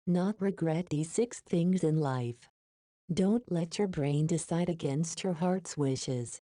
not regret these 6 things in life. Don't let your brain decide against your heart's wishes.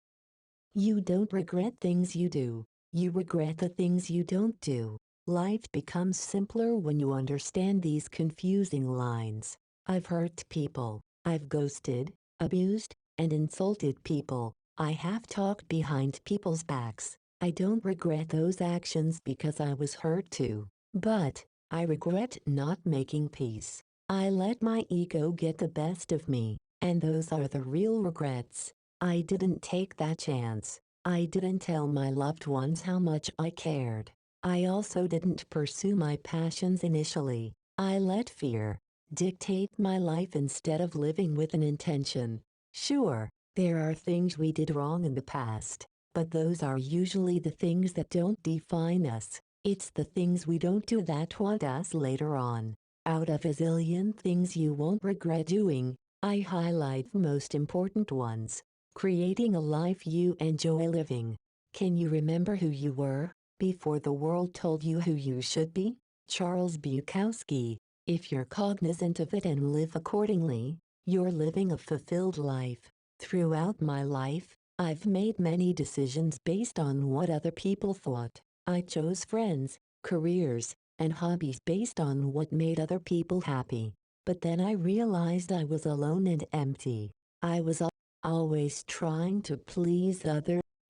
You don't regret things you do. You regret the things you don't do. Life becomes simpler when you understand these confusing lines. I've hurt people. I've ghosted, abused, and insulted people. I have talked behind people's backs. I don't regret those actions because I was hurt too. But I regret not making peace. I let my ego get the best of me, and those are the real regrets. I didn't take that chance. I didn't tell my loved ones how much I cared. I also didn't pursue my passions initially. I let fear dictate my life instead of living with an intention. Sure, there are things we did wrong in the past, but those are usually the things that don't define us. It's the things we don't do that haunt us later on. Out of a zillion things you won't regret doing, I highlight the most important ones. Creating a life you enjoy living. Can you remember who you were before the world told you who you should be? Charles Bukowski. If you're cognizant of it and live accordingly, you're living a fulfilled life. Throughout my life, I've made many decisions based on what other people thought. I chose friends, careers, and hobbies based on what made other people happy. But then I realized I was alone and empty. I was always trying to please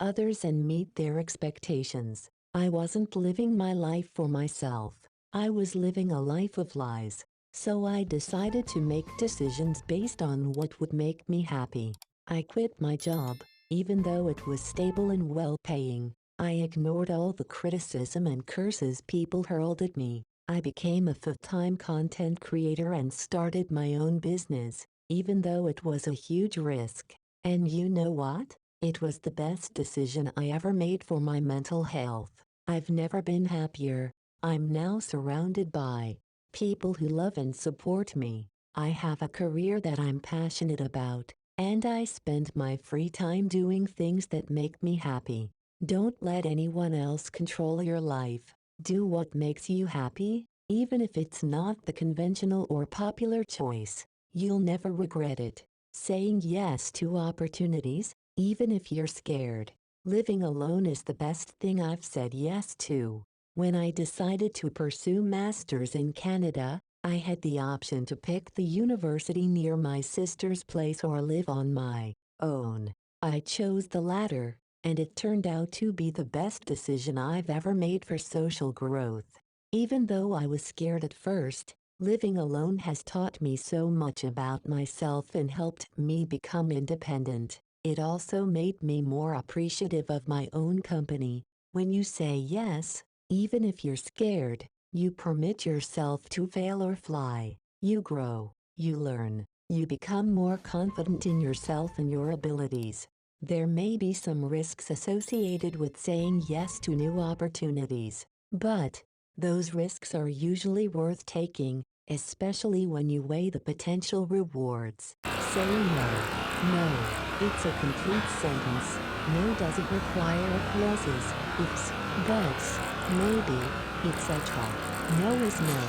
others and meet their expectations. I wasn't living my life for myself. I was living a life of lies. So I decided to make decisions based on what would make me happy. I quit my job, even though it was stable and well-paying. I ignored all the criticism and curses people hurled at me. I became a full-time content creator and started my own business, even though it was a huge risk. And you know what? It was the best decision I ever made for my mental health. I've never been happier. I'm now surrounded by people who love and support me. I have a career that I'm passionate about, and I spend my free time doing things that make me happy. Don't let anyone else control your life. Do what makes you happy, even if it's not the conventional or popular choice. You'll never regret it. Saying yes to opportunities, even if you're scared. Living alone is the best thing I've said yes to. When I decided to pursue masters in Canada, I had the option to pick the university near my sister's place or live on my own. I chose the latter, and it turned out to be the best decision I've ever made for social growth. Even though I was scared at first, living alone has taught me so much about myself and helped me become independent. It also made me more appreciative of my own company. When you say yes, even if you're scared, you permit yourself to fail or fly. You grow, you learn, you become more confident in yourself and your abilities. There may be some risks associated with saying yes to new opportunities, but those risks are usually worth taking, especially when you weigh the potential rewards. Say no. No. It's a complete sentence. No doesn't require clauses, ifs, buts, maybe, etc. No is no.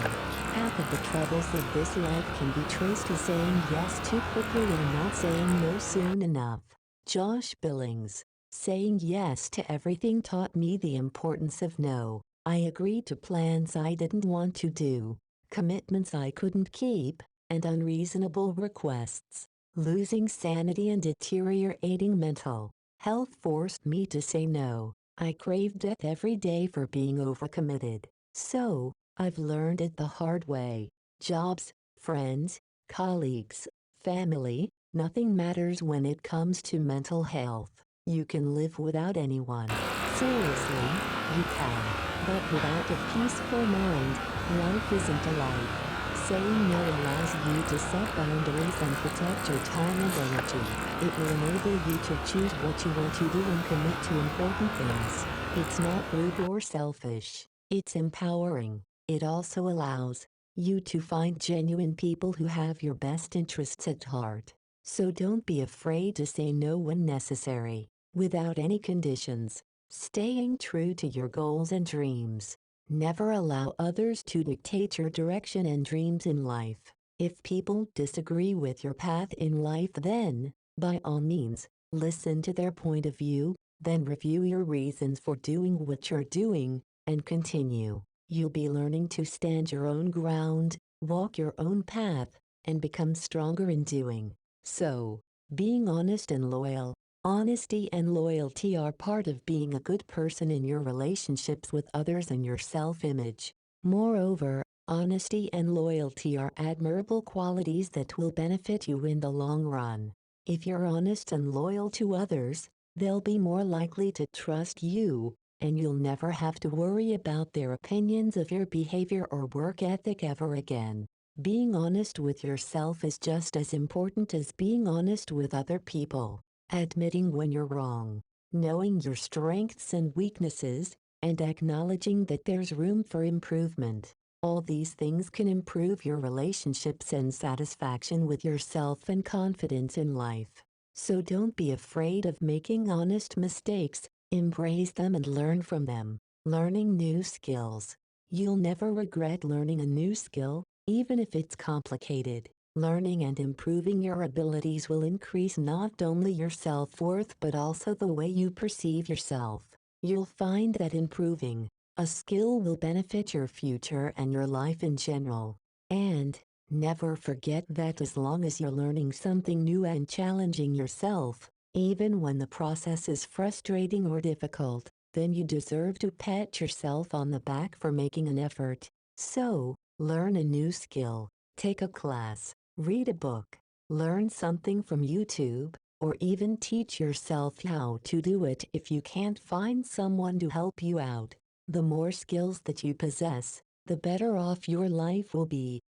Half of the troubles of this life can be traced to saying yes too quickly or not saying no soon enough. Josh Billings. Saying yes to everything taught me the importance of no. I agreed to plans I didn't want to do, commitments I couldn't keep, and unreasonable requests. Losing sanity and deteriorating mental health forced me to say no. I craved death every day for being overcommitted. So, I've learned it the hard way. Jobs, friends, colleagues, family, nothing matters when it comes to mental health. You can live without anyone. Seriously, you can. But without a peaceful mind, life isn't a life. Saying no allows you to set boundaries and protect your time and energy. It will enable you to choose what you want to do and commit to important things. It's not rude or selfish. It's empowering. It also allows you to find genuine people who have your best interests at heart. So don't be afraid to say no when necessary, without any conditions. Staying true to your goals and dreams. Never allow others to dictate your direction and dreams in life. If people disagree with your path in life, then, by all means, listen to their point of view, then review your reasons for doing what you're doing, and continue. You'll be learning to stand your own ground, walk your own path, and become stronger in doing so. Being honest and loyal. Honesty and loyalty are part of being a good person in your relationships with others and your self-image. Moreover, honesty and loyalty are admirable qualities that will benefit you in the long run. If you're honest and loyal to others, they'll be more likely to trust you, and you'll never have to worry about their opinions of your behavior or work ethic ever again. Being honest with yourself is just as important as being honest with other people. Admitting when you're wrong, knowing your strengths and weaknesses, and acknowledging that there's room for improvement. All these things can improve your relationships and satisfaction with yourself and confidence in life. So don't be afraid of making honest mistakes, embrace them and learn from them. Learning new skills. You'll never regret learning a new skill, even if it's complicated. Learning and improving your abilities will increase not only your self-worth but also the way you perceive yourself. You'll find that improving a skill will benefit your future and your life in general. And never forget that as long as you're learning something new and challenging yourself, even when the process is frustrating or difficult, then you deserve to pat yourself on the back for making an effort. So, learn a new skill, take a class, read a book, learn something from YouTube, or even teach yourself how to do it if you can't find someone to help you out. The more skills that you possess, the better off your life will be.